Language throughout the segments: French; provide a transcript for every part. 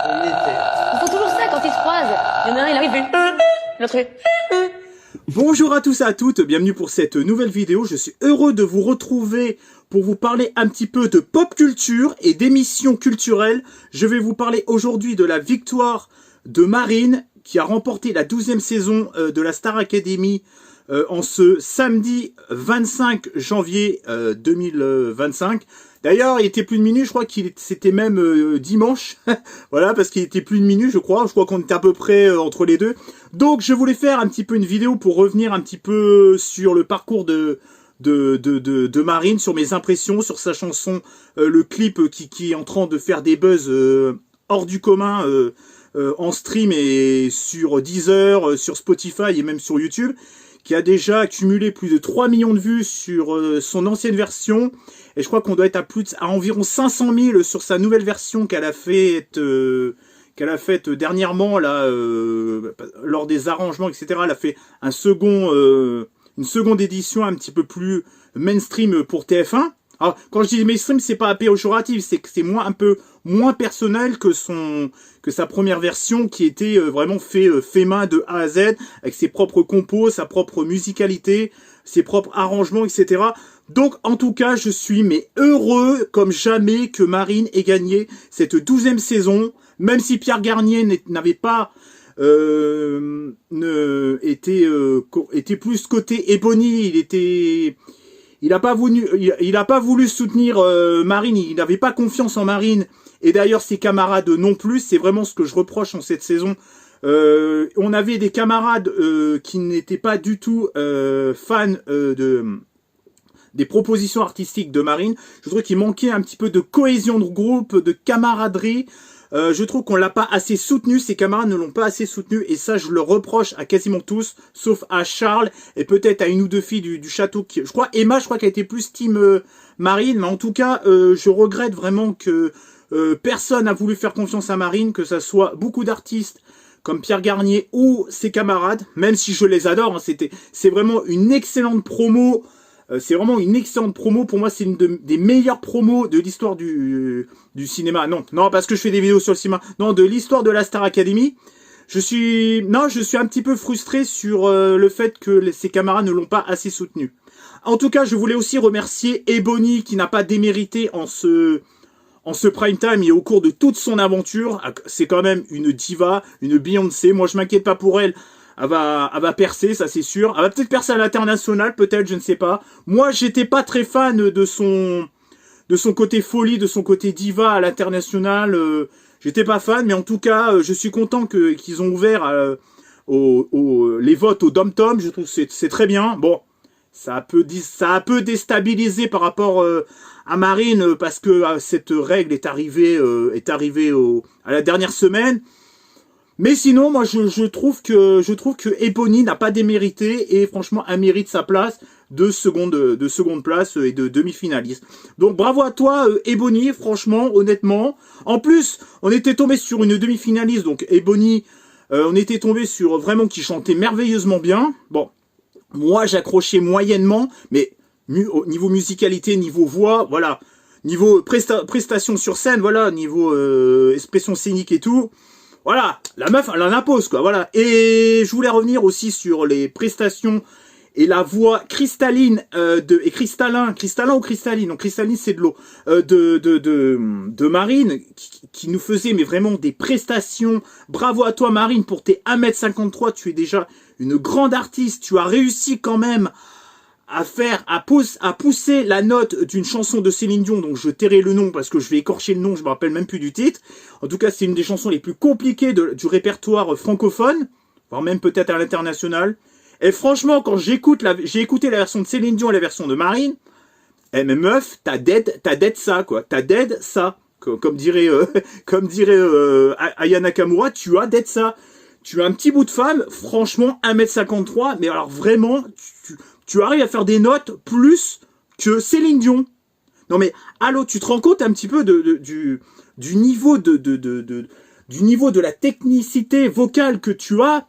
Ils font toujours ça quand ils se croisent. Il y en a un, il arrive, il fait... L'autre fait... Bonjour à tous et à toutes, bienvenue pour cette nouvelle vidéo. Je suis heureux de vous retrouver pour vous parler un petit peu de pop culture et d'émissions culturelles. Je vais vous parler aujourd'hui de la victoire de Marine qui a remporté la 12e saison de la Star Academy en ce samedi 25 janvier 2025. D'ailleurs, il était plus de minuit, je crois qu'il c'était même dimanche, voilà, parce qu'il était plus de minuit, je crois qu'on était à peu près entre les deux. Donc, je voulais faire un petit peu une vidéo pour revenir un petit peu sur le parcours de Marine, sur mes impressions, sur sa chanson, le clip qui est en train de faire des buzz hors du commun en stream et sur Deezer, sur Spotify et même sur YouTube, qui a déjà accumulé plus de 3 millions de vues sur son ancienne version. Et je crois qu'on doit être à environ 500 000 sur sa nouvelle version qu'elle a faite dernièrement là, lors des arrangements, etc. Elle a fait une seconde édition un petit peu plus mainstream pour TF1. Alors, quand je dis mainstream, c'est pas péjoratif, c'est que c'est un peu moins personnel que sa première version qui était vraiment fait main de A à Z, avec ses propres compos, sa propre musicalité, ses propres arrangements, etc. Donc, en tout cas, je suis heureux comme jamais que Marine ait gagné cette 12e saison, même si Pierre Garnier n'avait pas était plus côté Ebony, il n'a pas voulu soutenir Marine, il n'avait pas confiance en Marine, et d'ailleurs ses camarades non plus. C'est vraiment ce que je reproche en cette saison. On avait des camarades qui n'étaient pas du tout fans des propositions artistiques de Marine. Je trouve qu'il manquait un petit peu de cohésion de groupe, de camaraderie. Je trouve qu'on l'a pas assez soutenu, ses camarades ne l'ont pas assez soutenu, et ça je le reproche à quasiment tous, sauf à Charles et peut-être à une ou deux filles du château. Je crois Emma, qu'elle était plus team Marine, mais en tout cas je regrette vraiment que personne n'a voulu faire confiance à Marine, que ça soit beaucoup d'artistes comme Pierre Garnier ou ses camarades, même si je les adore, hein, c'est vraiment une excellente promo. C'est vraiment une excellente promo. Pour moi, c'est une des meilleures promos de l'histoire du cinéma. Non, parce que je fais des vidéos sur le cinéma. Non, de l'histoire de la Star Academy. Je suis un petit peu frustré sur le fait que ses camarades ne l'ont pas assez soutenu. En tout cas, je voulais aussi remercier Ebony qui n'a pas démérité en ce prime time et au cours de toute son aventure. C'est quand même une diva, une Beyoncé. Moi, je m'inquiète pas pour elle. Elle va percer, ça c'est sûr. Elle va peut-être percer à l'international, peut-être, je ne sais pas. Moi, j'étais pas très fan de son côté folie, de son côté diva à l'international. J'étais pas fan, mais en tout cas, je suis content qu'ils ont ouvert les votes au Dom-Tom. Je trouve que c'est très bien. Bon, ça a un peu déstabilisé par rapport à Marine, parce que cette règle est arrivée à la dernière semaine. Mais sinon, moi, je trouve que Ebony n'a pas démérité et franchement, elle mérite sa place de seconde place et de demi-finaliste. Donc, bravo à toi, Ebony, franchement, honnêtement. En plus, on était tombé sur une demi-finaliste, donc Ebony, on était tombé sur vraiment qui chantait merveilleusement bien. Bon, moi, j'accrochais moyennement, mais au niveau musicalité, niveau voix, voilà, niveau prestation sur scène, voilà, niveau expression scénique et tout. Voilà, la meuf, elle en impose, quoi, voilà. Et je voulais revenir aussi sur les prestations et la voix cristalline et cristallin ou cristalline, donc cristalline c'est de l'eau, de Marine, qui nous faisait mais vraiment des prestations. Bravo à toi Marine pour tes 1m53, tu es déjà une grande artiste, tu as réussi quand même à pousser la note d'une chanson de Céline Dion, donc je tairai le nom parce que je vais écorcher le nom, je me rappelle même plus du titre. En tout cas, c'est une des chansons les plus compliquées du répertoire francophone, voire même peut-être à l'international. Et franchement, quand j'ai écouté la version de Céline Dion et la version de Marine, mais meuf, t'as dead ça, quoi. T'as dead ça. Comme dirait Aya Nakamura, tu as dead ça. Tu as un petit bout de femme, franchement, 1m53, mais alors vraiment, tu arrives à faire des notes plus que Céline Dion. Non mais, allô, tu te rends compte un petit peu du niveau du niveau de la technicité vocale que tu as.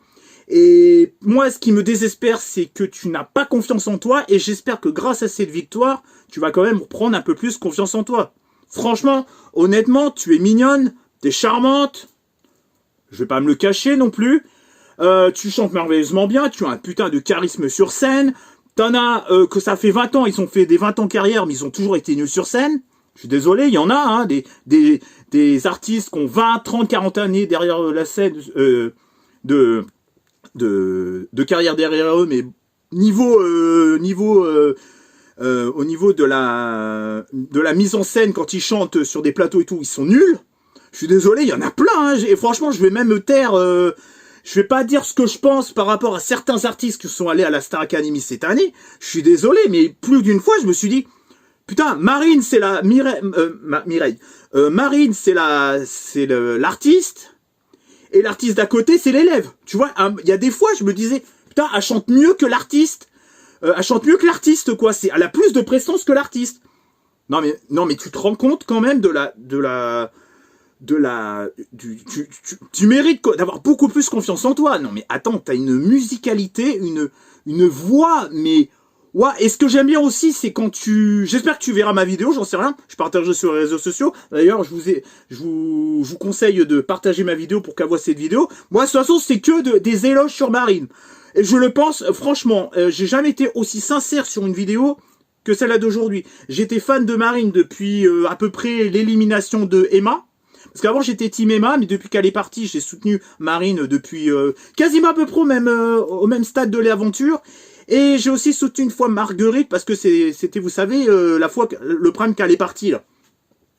Et moi, ce qui me désespère, c'est que tu n'as pas confiance en toi, et j'espère que grâce à cette victoire, tu vas quand même prendre un peu plus confiance en toi. Franchement, honnêtement, tu es mignonne, t'es charmante, Je vais pas me le cacher non plus. Tu chantes merveilleusement bien, tu as un putain de charisme sur scène. T'en as que ça fait 20 ans, ils ont fait des 20 ans de carrière, mais ils ont toujours été nuls sur scène. Je suis désolé, il y en a, hein, des artistes qui ont 20, 30, 40 années derrière la scène de carrière derrière eux, mais au niveau de la mise en scène, quand ils chantent sur des plateaux et tout, ils sont nuls. Je suis désolé, il y en a plein, hein, et franchement, je vais même me taire, je vais pas dire ce que je pense par rapport à certains artistes qui sont allés à la Star Academy cette année. Je suis désolé, mais plus d'une fois, je me suis dit, putain, Marine, c'est la Mireille. Marine, c'est l'artiste, et l'artiste d'à côté, c'est l'élève. Tu vois, il y a des fois, je me disais, putain, elle chante mieux que l'artiste. Elle chante mieux que l'artiste, quoi. Elle a plus de prestance que l'artiste. Non, mais tu te rends compte quand même tu mérites d'avoir beaucoup plus confiance en toi. Non, mais attends, t'as une musicalité, une voix, mais ouais. Et ce que j'aime bien aussi, c'est quand j'espère que tu verras ma vidéo, j'en sais rien. Je partagerai sur les réseaux sociaux. D'ailleurs, je vous conseille de partager ma vidéo pour qu'elle voit cette vidéo. Moi, de toute façon, c'est que des éloges sur Marine. Et je le pense, franchement, j'ai jamais été aussi sincère sur une vidéo que celle-là d'aujourd'hui. J'étais fan de Marine depuis à peu près l'élimination de Emma. Parce qu'avant j'étais team Emma, mais depuis qu'elle est partie, j'ai soutenu Marine depuis quasiment à peu près au même stade de l'aventure. Et j'ai aussi soutenu une fois Marguerite, parce que c'était, vous savez, la fois, le problème qu'elle est partie, là.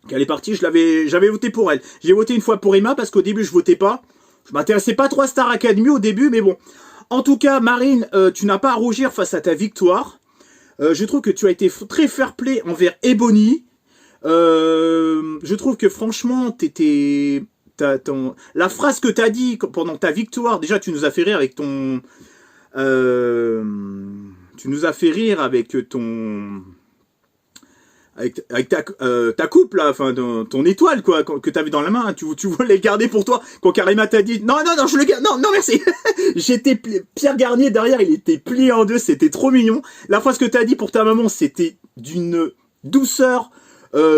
Qu'elle est partie, j'avais voté pour elle. J'ai voté une fois pour Emma, parce qu'au début je votais pas. Je m'intéressais pas trop à Star Academy au début, mais bon. En tout cas, Marine, tu n'as pas à rougir face à ta victoire. Je trouve que tu as été très fair-play envers Ebony. Je trouve que franchement, la phrase que t'as dit pendant ta victoire, déjà tu nous as fait rire avec ton, avec ta coupe là, enfin ton étoile quoi, que t'avais dans la main, tu voulais le garder pour toi. Quand Karima t'a dit non, je le garde, non merci. J'étais Pierre Garnier derrière, il était plié en deux, c'était trop mignon. La phrase que t'as dit pour ta maman, c'était d'une douceur.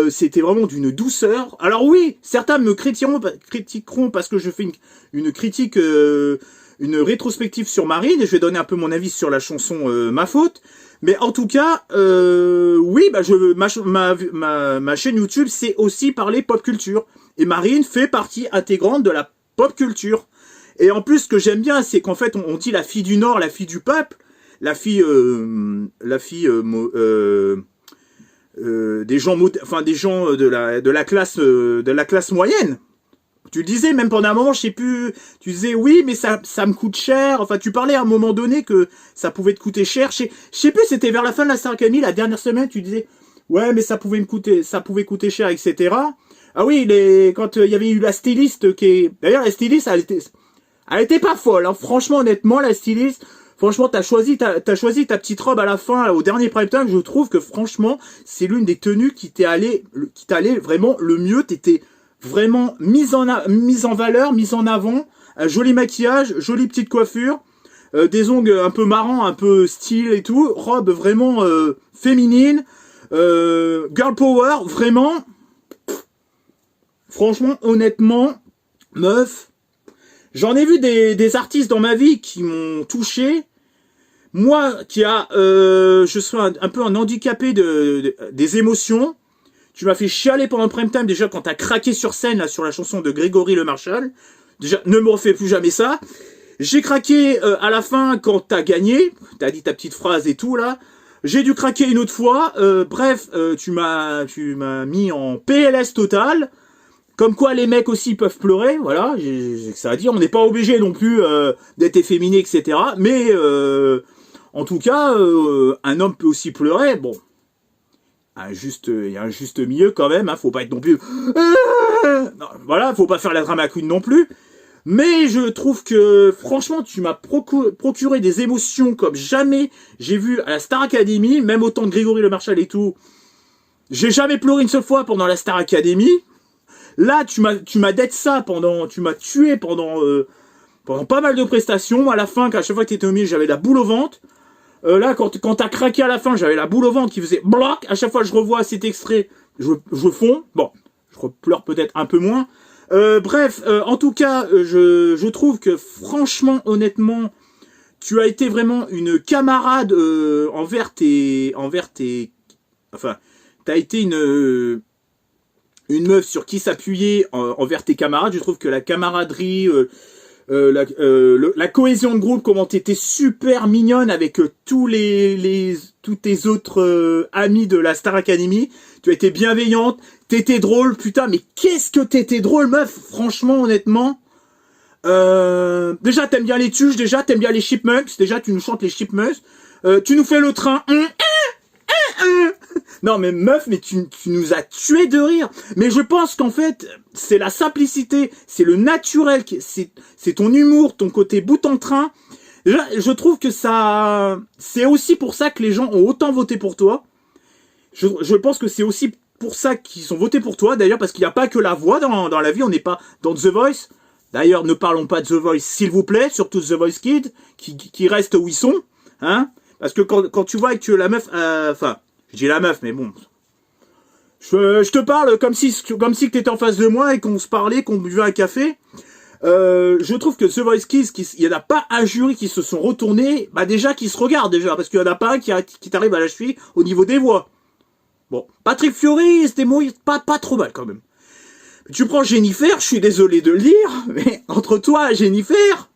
C'était vraiment d'une douceur. Alors oui, certains me critiqueront parce que je fais une critique, une rétrospective sur Marine, et je vais donner un peu mon avis sur la chanson Ma Faute. Mais en tout cas, oui, bah ma chaîne YouTube, c'est aussi parler pop culture. Et Marine fait partie intégrante de la pop culture. Et en plus, ce que j'aime bien, c'est qu'en fait, on dit la fille du Nord, la fille du peuple, des gens de la classe moyenne. Tu le disais même pendant un moment, je sais plus, tu disais oui mais ça me coûte cher. Enfin tu parlais à un moment donné que ça pouvait te coûter cher. Je sais plus, c'était vers la fin de la Star Academy, la dernière semaine, tu disais ouais mais ça pouvait coûter cher, etc. Ah oui, quand il y avait eu la styliste d'ailleurs la styliste elle était pas folle, hein. Franchement honnêtement la styliste. Franchement, t'as choisi ta petite robe à la fin, là, au dernier prime time. Je trouve que franchement, c'est l'une des tenues qui t'allait vraiment le mieux. T'étais vraiment mise en valeur, mise en avant. Un joli maquillage, jolie petite coiffure, des ongles un peu marrants, un peu style et tout. Robe vraiment féminine, girl power, vraiment. Franchement, honnêtement, meuf. J'en ai vu des artistes dans ma vie qui m'ont touché. Moi, je suis un peu un handicapé des émotions. Tu m'as fait chialer pendant le prime time déjà quand t'as craqué sur scène là sur la chanson de Grégory Le Marchal. Déjà, ne me refais plus jamais ça. J'ai craqué à la fin quand t'as gagné. T'as dit ta petite phrase et tout là. J'ai dû craquer une autre fois. Bref, tu m'as mis en PLS total. Comme quoi les mecs aussi peuvent pleurer, voilà, j'ai que ça à dire. On n'est pas obligé non plus d'être efféminé, etc. Mais en tout cas, un homme peut aussi pleurer. Bon, il y a un juste milieu quand même. Hein, faut pas être non plus. Non, voilà, faut pas faire la drama queen non plus. Mais je trouve que franchement, tu m'as procuré des émotions comme jamais j'ai vu à la Star Academy, même autant de Grégory Le Marchal et tout. J'ai jamais pleuré une seule fois pendant la Star Academy. Là, tu m'as d'être ça tu m'as tué pendant pas mal de prestations. À la fin, à chaque fois que t'étais au milieu, j'avais la boule au ventre. Là, quand t'as craqué à la fin, j'avais la boule au ventre qui faisait bloc. À chaque fois que je revois cet extrait, je fonds. Bon, je pleure peut-être un peu moins. Bref, en tout cas, je trouve que franchement, honnêtement, tu as été vraiment une camarade enfin, t'as été une meuf sur qui s'appuyer envers tes camarades. Je trouve que la camaraderie, la cohésion de groupe, comment t'étais super mignonne avec tous tes autres amis de la Star Academy. Tu as été bienveillante, t'étais drôle, putain, mais qu'est-ce que t'étais drôle, meuf, franchement, honnêtement. Déjà, t'aimes bien les tuches, déjà, t'aimes bien les chipmunks, déjà, tu nous chantes les chipmunks. Tu nous fais le train. Non mais meuf, mais tu nous as tué de rire. Mais je pense qu'en fait, c'est la simplicité, c'est le naturel, c'est ton humour, ton côté bout en train. Je trouve que ça, c'est aussi pour ça que les gens ont autant voté pour toi. Je pense que c'est aussi pour ça qu'ils ont voté pour toi, d'ailleurs, parce qu'il n'y a pas que la voix dans la vie, on n'est pas dans The Voice. D'ailleurs, ne parlons pas de The Voice, s'il vous plaît, surtout The Voice Kids, qui restent où ils sont, hein. Parce que quand tu vois que la meuf, enfin, je dis la meuf, mais bon, je te parle comme si t'étais en face de moi et qu'on se parlait, qu'on buvait un café. Je trouve que The Voice Kids, il y en a pas un jury qui se sont retournés, bah déjà qui se regardent déjà, parce qu'il y en a pas un qui t'arrive à la cheville au niveau des voix. Bon, Patrick Fiori, c'était pas trop mal quand même. Tu prends Jennifer, je suis désolé de le dire, mais entre toi et Jennifer,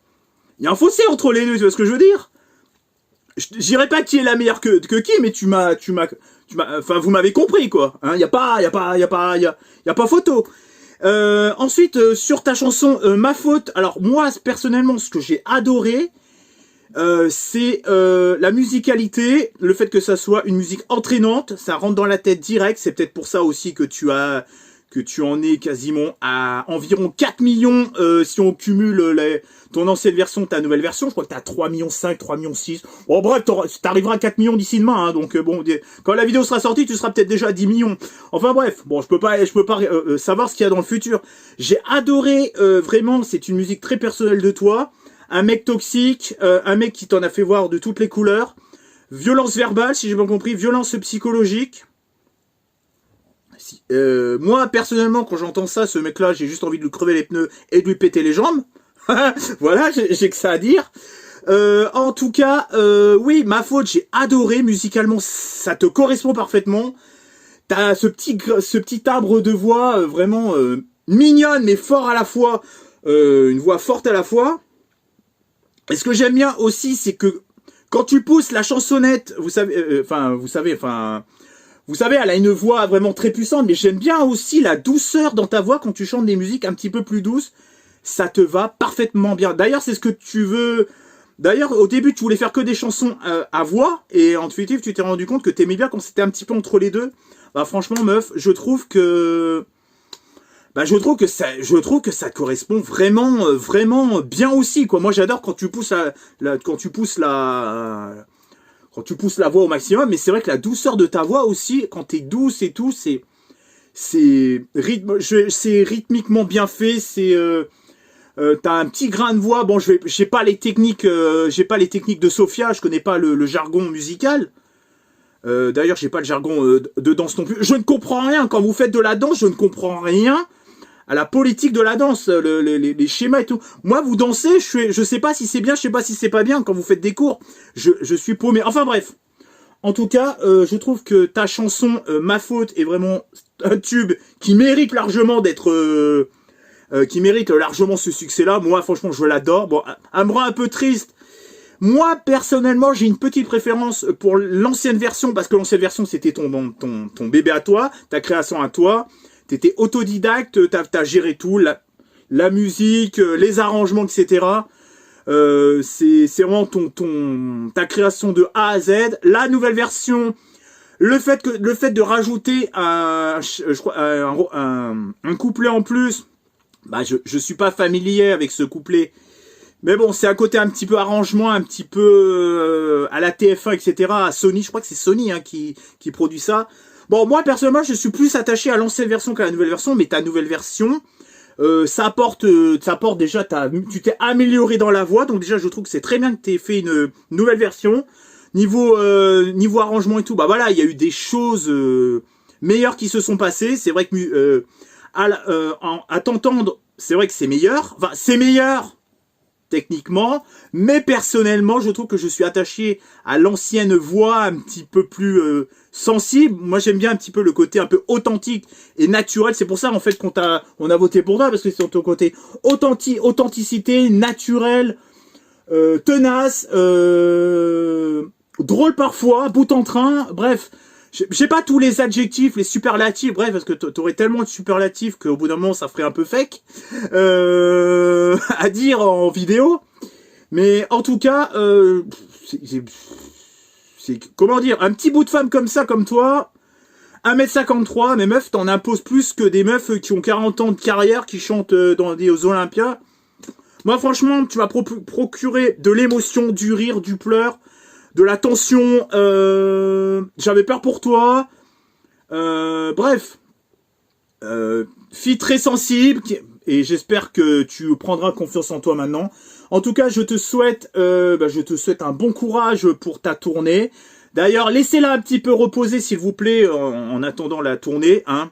il y a un fossé entre les deux, tu vois ce que je veux dire? Je dirais pas qui est la meilleure que qui, mais enfin, vous m'avez compris, quoi. Hein, y a pas photo. Ensuite, sur ta chanson, Ma Faute, alors moi, personnellement, ce que j'ai adoré, c'est la musicalité, le fait que ça soit une musique entraînante, ça rentre dans la tête direct, c'est peut-être pour ça aussi que tu en es quasiment à environ 4 millions si on cumule ton ancienne version, ta nouvelle version. Je crois que t'as 3 millions 5, 3 millions 6. Bon bref, t'arriveras à 4 millions d'ici demain, hein, donc bon, quand la vidéo sera sortie, tu seras peut-être déjà à 10 millions. Enfin bref, bon, je peux pas savoir ce qu'il y a dans le futur. J'ai adoré, vraiment, c'est une musique très personnelle de toi. Un mec toxique, un mec qui t'en a fait voir de toutes les couleurs. Violence verbale, si j'ai bien compris, violence psychologique. Moi, personnellement, quand j'entends ça, ce mec-là, j'ai juste envie de lui crever les pneus et de lui péter les jambes. Voilà, j'ai que ça à dire. En tout cas, oui, Ma Faute, j'ai adoré. Musicalement, ça te correspond parfaitement. T'as ce petit timbre de voix vraiment mignonne, mais fort à la fois. Une voix forte à la fois. Et ce que j'aime bien aussi, c'est que quand tu pousses la chansonnette, vous savez, elle a une voix vraiment très puissante, mais j'aime bien aussi la douceur dans ta voix quand tu chantes des musiques un petit peu plus douces. Ça te va parfaitement bien. D'ailleurs, c'est ce que tu veux. D'ailleurs, au début, tu voulais faire que des chansons à voix, et en définitive, tu t'es rendu compte que t'aimais bien quand c'était un petit peu entre les deux. Bah, franchement, meuf, je trouve que ça te correspond vraiment bien aussi, quoi. Moi, j'adore quand tu pousses la voix au maximum, mais c'est vrai que la douceur de ta voix aussi, quand t'es douce et tout, c'est rythmiquement bien fait, t'as un petit grain de voix. Bon, j'ai pas les techniques de Sophia, je connais pas le jargon musical. D'ailleurs, j'ai pas le jargon de danse non plus. Je ne comprends rien quand vous faites de la danse, je ne comprends rien à la politique de la danse, les schémas et tout. Moi, vous dansez, je sais pas si c'est bien, je sais pas si c'est pas bien. Quand vous faites des cours, je suis paumé. Enfin bref. En tout cas, je trouve que ta chanson Ma Faute est vraiment un tube qui mérite largement ce succès-là. Moi, franchement, je l'adore. Bon, elle me rend un peu triste. Moi, personnellement, j'ai une petite préférence pour l'ancienne version, parce que l'ancienne version, c'était ton bébé à toi, ta création à toi. T'étais autodidacte, t'as géré tout, la musique, les arrangements, etc. C'est vraiment ta création de A à Z. La nouvelle version, le fait de rajouter un couplet en plus, bah je suis pas familier avec ce couplet. Mais bon, c'est un côté un petit peu arrangement, un petit peu à la TF1, etc. À Sony, je crois que c'est Sony hein, qui produit ça. Bon, moi, personnellement, je suis plus attaché à l'ancienne version qu'à la nouvelle version, mais ta nouvelle version, ça apporte déjà, tu t'es amélioré dans la voix, donc déjà, je trouve que c'est très bien que tu aies fait une nouvelle version. Niveau arrangement et tout, bah voilà, il y a eu des choses meilleures qui se sont passées. C'est vrai que à t'entendre c'est vrai que c'est meilleur. Enfin, c'est meilleur techniquement, mais personnellement, je trouve que je suis attaché à l'ancienne voix un petit peu plus sensible. Moi, j'aime bien un petit peu le côté un peu authentique et naturel. C'est pour ça, en fait, on a voté pour toi, parce que c'est ton côté authenticité, naturel, tenace, drôle parfois, bout en train, bref. J'ai pas tous les adjectifs, les superlatifs, bref, parce que t'aurais tellement de superlatifs qu'au bout d'un moment, ça ferait un peu fake à dire en vidéo. Mais en tout cas, c'est comment dire, un petit bout de femme comme ça, comme toi, 1m53, mais meuf, t'en imposes plus que des meufs qui ont 40 ans de carrière, qui chantent dans des Olympias. Moi, franchement, tu m'as procuré de l'émotion, du rire, du pleur, de la tension, j'avais peur pour toi, bref, fille très sensible, et j'espère que tu prendras confiance en toi maintenant. En tout cas, je te souhaite un bon courage pour ta tournée. D'ailleurs, laissez-la un petit peu reposer, s'il vous plaît, en attendant la tournée, hein.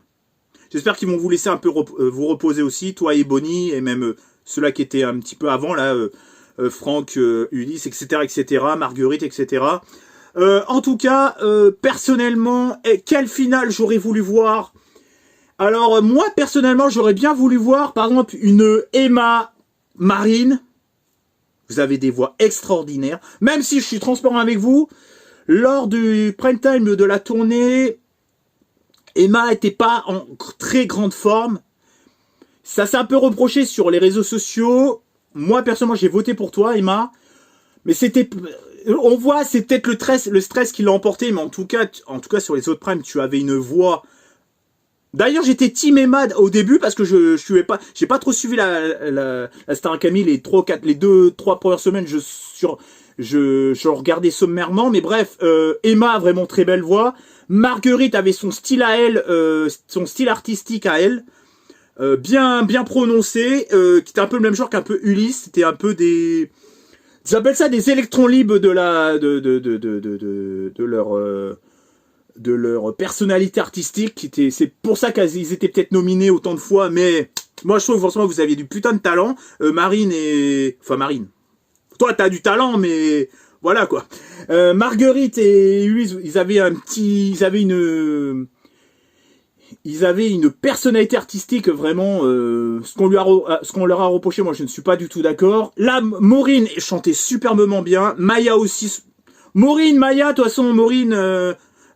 J'espère qu'ils vont vous laisser un peu vous reposer aussi, toi et Bonnie, et même ceux-là qui étaient un petit peu avant, là, Franck, Ulysse, etc., etc., Marguerite, etc. En tout cas, personnellement, quelle finale j'aurais voulu voir? Alors, moi, personnellement, j'aurais bien voulu voir, par exemple, une Emma Marine. Vous avez des voix extraordinaires. Même si je suis transparent avec vous, lors du prime time de la tournée, Emma n'était pas en très grande forme. Ça s'est un peu reproché sur les réseaux sociaux. Moi, personnellement, j'ai voté pour toi, Emma. Mais c'était... On voit, c'est peut-être le stress qui l'a emporté, mais en tout cas, sur les autres primes, tu avais une voix... D'ailleurs, j'étais team Emma au début, parce que j'ai pas trop suivi la Star Academy, les 2-3 premières semaines, je regardais sommairement, mais bref, Emma a vraiment très belle voix. Marguerite avait son style à elle, son style artistique à elle. Bien prononcé, qui était un peu le même genre qu'un peu Ulysse, c'était un peu des... Ils appellent ça des électrons libres de leur personnalité artistique. C'est pour ça qu'ils étaient peut-être nominés autant de fois, mais moi je trouve que forcément vous aviez du putain de talent. Marine. Toi t'as du talent, mais voilà quoi. Marguerite et Ulysse, ils avaient une personnalité artistique vraiment, ce qu'on leur a reproché, moi je ne suis pas du tout d'accord. Là, Maureen chantait superbement bien, Maya aussi. Maya, de toute façon,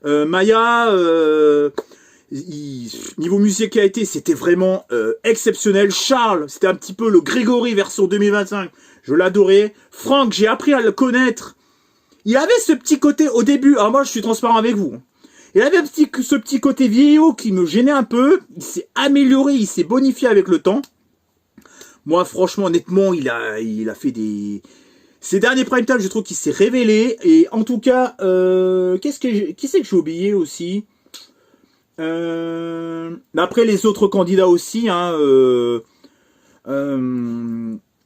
Maya, niveau musicalité, c'était vraiment exceptionnel. Charles, c'était un petit peu le Grégory version 2025, je l'adorais. Franck, j'ai appris à le connaître. Il avait ce petit côté au début, alors moi je suis transparent avec vous. Il avait ce petit côté vieillot qui me gênait un peu. Il s'est amélioré, il s'est bonifié avec le temps. Moi, franchement, honnêtement, il a fait des... Ces derniers prime time, je trouve qu'il s'est révélé. Et en tout cas, qui c'est que j'ai oublié aussi? Après les autres candidats aussi, hein.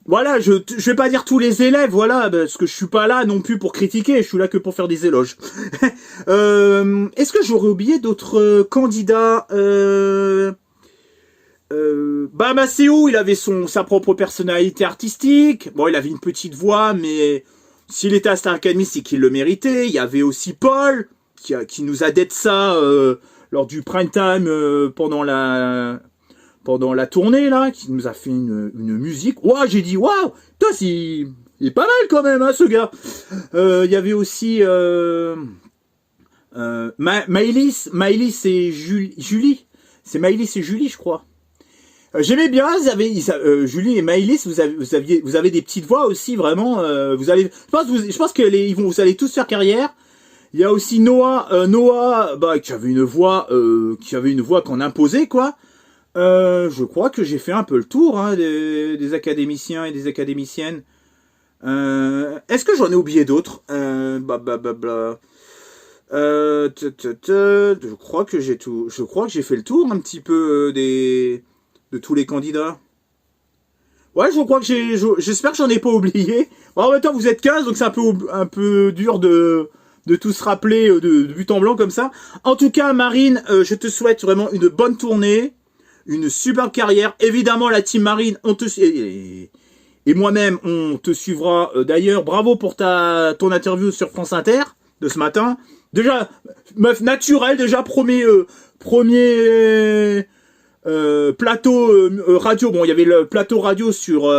Voilà, je vais pas dire tous les élèves, voilà, parce que je suis pas là non plus pour critiquer, je suis là que pour faire des éloges. Est-ce que j'aurais oublié d'autres candidats? Maceo, il avait sa propre personnalité artistique. Bon, il avait une petite voix, mais s'il était à Star Academy, c'est qu'il le méritait. Il y avait aussi Paul, qui nous a d'être ça lors du prime time pendant la tournée, là, qui nous a fait une musique. Ouah, j'ai dit, waouh, toi, il est pas mal quand même, hein, ce gars. Il y avait aussi Maëlys et Julie. C'est Maëlys et Julie, je crois. J'aimais bien, Julie et Maëlys, vous avez des petites voix aussi, vraiment. Je pense que vous allez tous faire carrière. Il y a aussi Noah, qui avait une voix qu'on imposait, quoi. Je crois que j'ai fait un peu le tour, hein, des académiciens et des académiciennes. Est-ce que j'en ai oublié d'autres? Je crois que j'ai fait le tour un petit peu de tous les candidats. Ouais, je crois que j'espère que j'en ai pas oublié. Bon, en même temps, vous êtes 15, donc c'est un peu dur de tout se rappeler de but en blanc comme ça. En tout cas, Marine, je te souhaite vraiment une bonne tournée. une superbe carrière. Évidemment, la team Marine, on te et moi-même, on te suivra. D'ailleurs, bravo pour ton interview sur France Inter de ce matin. Déjà, meuf naturelle, déjà premier plateau radio. Bon, il y avait le plateau radio sur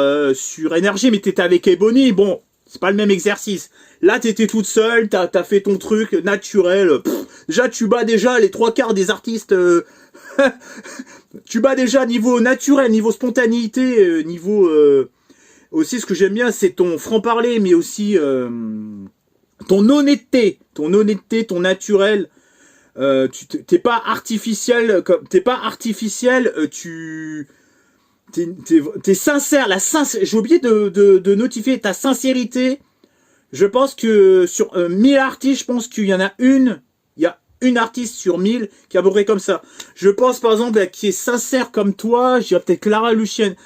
Énergie, mais t'étais avec Ebony. Bon, c'est pas le même exercice. Là, t'étais toute seule, t'as fait ton truc naturel. Déjà, tu bats déjà les 3/4 des artistes. Tu bats déjà niveau naturel, niveau spontanéité, niveau aussi ce que j'aime bien, c'est ton franc-parler, mais aussi ton honnêteté, ton naturel. T'es pas artificiel, t'es sincère. J'ai oublié de notifier ta sincérité. Je pense que sur 1000 artistes, je pense qu'il y en a il y a une artiste sur 1000 qui est à peu près comme ça. Je pense par exemple qui est sincère comme toi, je dirais peut-être Clara Luciani.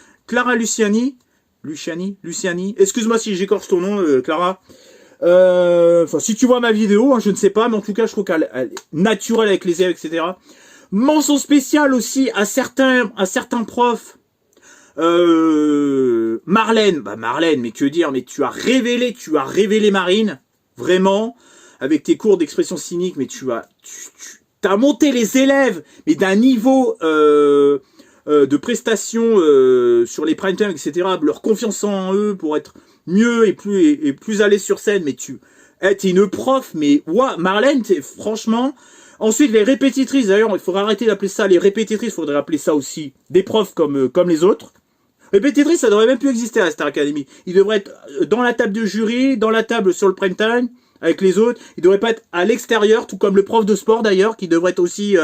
Excuse-moi si j'écorche ton nom, Clara. Enfin, si tu vois ma vidéo, hein, je ne sais pas, mais en tout cas, je trouve qu'elle est naturelle avec les élèves, etc. Mention spéciale aussi à certains profs. Marlène, mais que dire, mais tu as révélé Marine, vraiment, avec tes cours d'expression cynique, mais t'as monté les élèves, mais d'un niveau de prestation sur les prime time, etc. Leur confiance en eux pour être mieux et plus à l'aise sur scène, mais t'es une prof, mais ouah, Marlène, franchement. Ensuite, les répétitrices, d'ailleurs, il faudrait arrêter d'appeler ça les répétitrices, il faudrait appeler ça aussi des profs comme les autres. Répétitrices, ça devrait même plus exister à Star Academy. Ils devraient être dans la table de jury, dans la table sur le prime time, avec les autres. Ils devraient pas être à l'extérieur, tout comme le prof de sport d'ailleurs, qui devrait être aussi...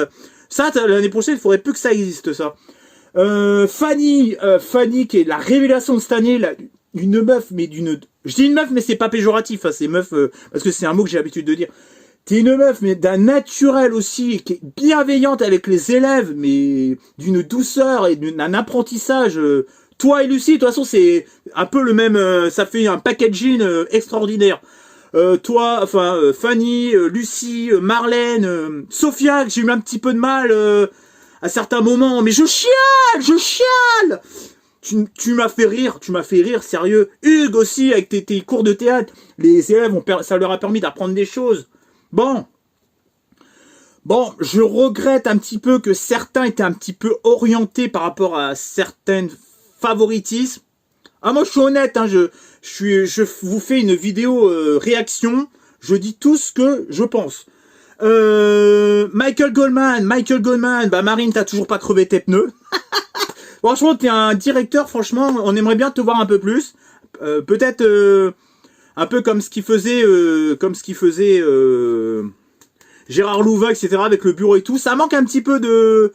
Ça, l'année prochaine, il faudrait plus que ça existe, ça. Fanny, qui est la révélation de cette année, une meuf, mais je dis une meuf, mais c'est pas péjoratif, hein, c'est meuf, parce que c'est un mot que j'ai l'habitude de dire. T'es une meuf, mais d'un naturel aussi, qui est bienveillante avec les élèves, mais d'une douceur et d'un apprentissage. Toi et Lucie, de toute façon, c'est un peu le même, ça fait un packaging extraordinaire. Fanny, Lucie, Marlène, Sophia, que j'ai eu un petit peu de mal à certains moments, mais je chiale. Tu m'as fait rire, sérieux. Hugues aussi, avec tes cours de théâtre, les élèves, ça leur a permis d'apprendre des choses. Bon, je regrette un petit peu que certains étaient un petit peu orientés par rapport à certaines favoritismes. Ah, moi je suis honnête, hein, je vous fais une vidéo réaction, je dis tout ce que je pense. Michael Goldman, Marine, t'as toujours pas crevé tes pneus. Franchement, t'es un directeur, franchement, on aimerait bien te voir un peu plus. Peut-être un peu comme ce qu'il faisait, Gérard Louvain, etc., avec le bureau et tout. Ça manque un petit peu de...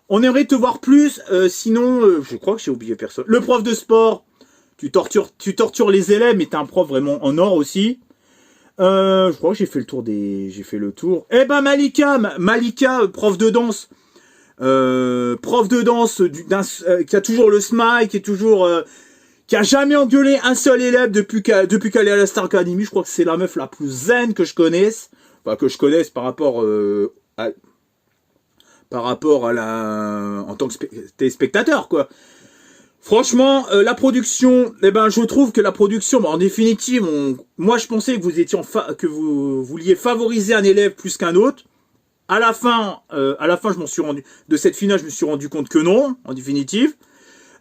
On aimerait te voir plus, sinon, je crois que j'ai oublié personne. Le prof de sport, tu tortures les élèves, mais t'es un prof vraiment en or aussi. Je crois que j'ai fait le tour. Eh ben Malika, prof de danse. Qui a toujours le smile, qui a jamais engueulé un seul élève depuis qu'elle est à la Star Academy. Je crois que c'est la meuf la plus zen que je connaisse. Enfin, que je connaisse par rapport à la, en tant que téléspectateur, quoi. Franchement, la production, je trouve que la production, en définitive, moi je pensais que vous vouliez favoriser un élève plus qu'un autre. À la fin, de cette finale, je me suis rendu compte que non, en définitive.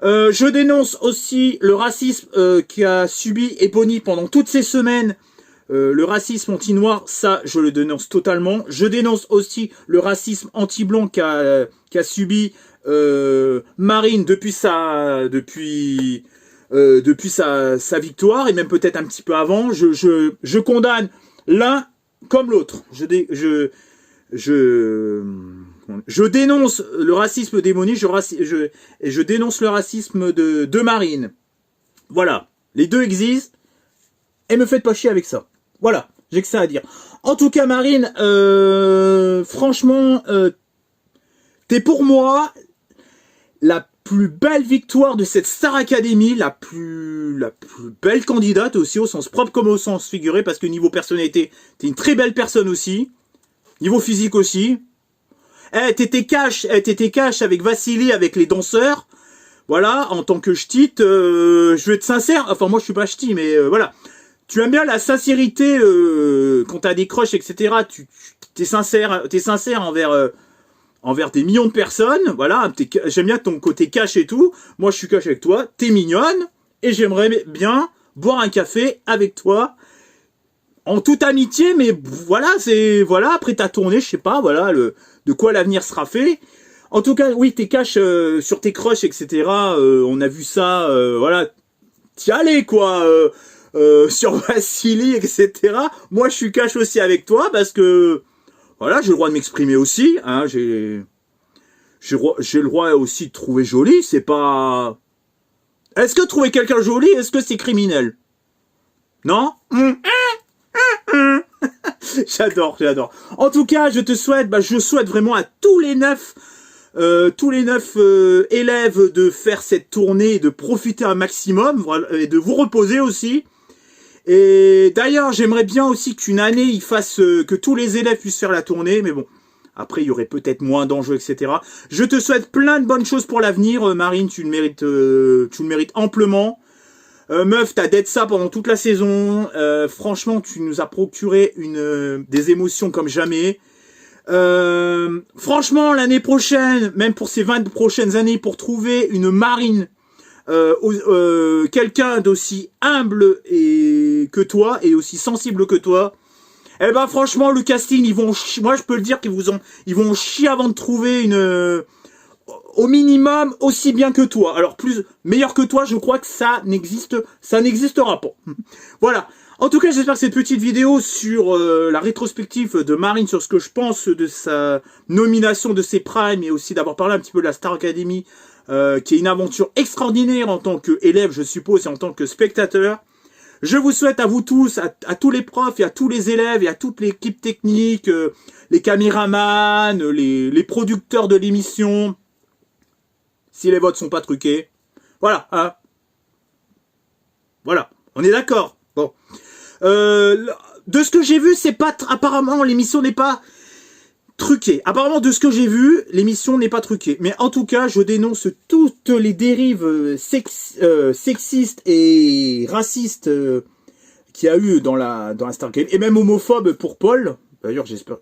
Je dénonce aussi le racisme qu'a subi Ebony pendant toutes ces semaines. Le racisme anti-noir, ça, je le dénonce totalement. Je dénonce aussi le racisme anti-blanc qu'a subi Marine depuis sa victoire, et même peut-être un petit peu avant. Je condamne l'un comme l'autre. Je dénonce le racisme d'Ebony, je dénonce le racisme de Marine. Voilà, les deux existent, et me faites pas chier avec ça. Voilà, j'ai que ça à dire. En tout cas, Marine, franchement, t'es pour moi la plus belle victoire de cette Star Academy, la plus belle candidate aussi, au sens propre comme au sens figuré, parce que niveau personnalité, t'es une très belle personne aussi. Niveau physique aussi. t'étais cash avec Vassili, avec les danseurs. Voilà, en tant que ch'tite, je vais être sincère. Enfin, moi, je suis pas ch'ti, mais voilà. Tu aimes bien la sincérité quand t'as des crushs, etc. T'es sincère envers des millions de personnes. Voilà, j'aime bien ton côté cash et tout. Moi, je suis cash avec toi. T'es mignonne et j'aimerais bien boire un café avec toi en toute amitié. Mais voilà, après ta tournée, je sais pas. Voilà, de quoi l'avenir sera fait. En tout cas, oui, t'es cash sur tes crushs, etc. On a vu ça. Voilà, t'y allais quoi. Sur Vassili, etc. Moi, je suis cash aussi avec toi parce que voilà, j'ai le droit de m'exprimer aussi. Hein, j'ai le droit aussi de trouver joli. C'est pas. Est-ce que trouver quelqu'un joli, est-ce que c'est criminel? Non? J'adore. En tout cas, je souhaite vraiment à tous les 9 élèves de faire cette tournée et de profiter un maximum et de vous reposer aussi. Et d'ailleurs, j'aimerais bien aussi qu'une année, que tous les élèves puissent faire la tournée, mais bon, après, il y aurait peut-être moins d'enjeux, etc. Je te souhaite plein de bonnes choses pour l'avenir, Marine, tu le mérites amplement. Meuf, t'as d'être ça pendant toute la saison. Franchement, tu nous as procuré des émotions comme jamais. Franchement, l'année prochaine, même pour ces 20 prochaines années, pour trouver une Marine, quelqu'un d'aussi humble que toi et aussi sensible que toi, eh ben franchement le casting moi je peux le dire qu'ils ils vont chier avant de trouver au minimum aussi bien que toi. Alors meilleur que toi, je crois que ça n'existera pas. Voilà. En tout cas, j'espère que cette petite vidéo sur la rétrospective de Marine, sur ce que je pense de sa nomination, de ses primes, et aussi d'avoir parlé un petit peu de la Star Academy, qui est une aventure extraordinaire en tant qu'élève, je suppose, et en tant que spectateur. Je vous souhaite à vous tous, à tous les profs et à tous les élèves et à toute l'équipe technique, les caméramans, les producteurs de l'émission, si les votes sont pas truqués. Voilà, hein. Voilà, on est d'accord. Bon. De ce que j'ai vu, apparemment l'émission n'est pas truquée. Apparemment, de ce que j'ai vu, l'émission n'est pas truquée. Mais en tout cas, je dénonce toutes les dérives sexistes et racistes qu'il y a eu dans la Star Academy, et même homophobes pour Paul. D'ailleurs, j'espère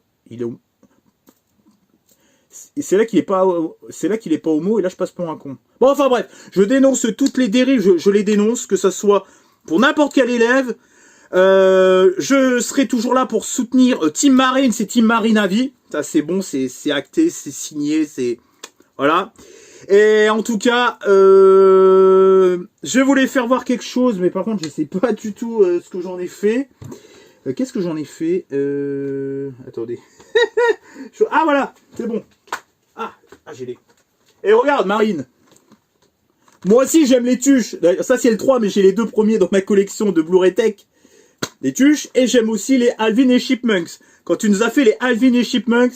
c'est là qu'il est pas homo, et là je passe pour un con. Bon, enfin bref, je dénonce toutes les dérives, je les dénonce, que ça soit pour n'importe quel élève. Je serai toujours là pour soutenir Team Marine, c'est Team Marine à vie. Ça c'est bon, c'est acté, c'est signé, c'est... Voilà. Et en tout cas, je voulais faire voir quelque chose, mais par contre je sais pas du tout ce que j'en ai fait. Qu'est-ce que j'en ai fait? Attendez. Ah voilà, c'est bon. Ah j'ai les... Et regarde Marine. Moi aussi j'aime les tuches. Ça c'est le 3, mais j'ai les 2 premiers dans ma collection de Blu-ray Tech. Les tuches, et j'aime aussi les Alvin et Chipmunks. Quand tu nous as fait les Alvin et Chipmunks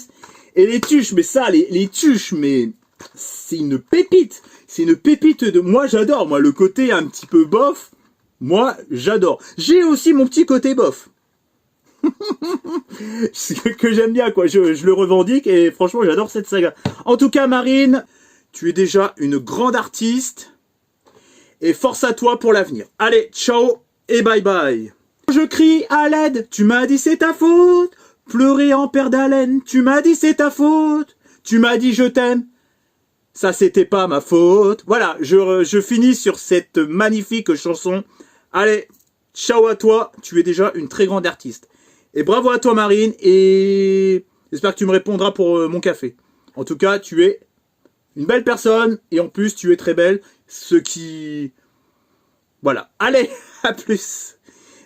et les tuches, mais ça, les tuches, mais c'est une pépite. C'est une pépite de... Moi, j'adore. Moi, le côté un petit peu bof, moi, j'adore. J'ai aussi mon petit côté bof. que j'aime bien, quoi. Je le revendique, et franchement, j'adore cette saga. En tout cas, Marine, tu es déjà une grande artiste, et force à toi pour l'avenir. Allez, ciao et bye bye. Je crie à l'aide, tu m'as dit c'est ta faute. Pleurer en père d'haleine, tu m'as dit c'est ta faute. Tu m'as dit je t'aime, ça c'était pas ma faute. Voilà, je finis sur cette magnifique chanson. Allez, ciao à toi, tu es déjà une très grande artiste. Et bravo à toi Marine, et j'espère que tu me répondras pour mon café. En tout cas, tu es une belle personne, et en plus tu es très belle, ce qui... Voilà, allez, à plus.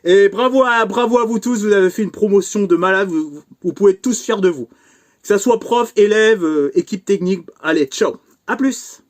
Et bravo à vous tous, vous avez fait une promotion de malade, vous pouvez être tous fiers de vous. Que ça soit prof, élève, équipe technique, allez, ciao, à plus.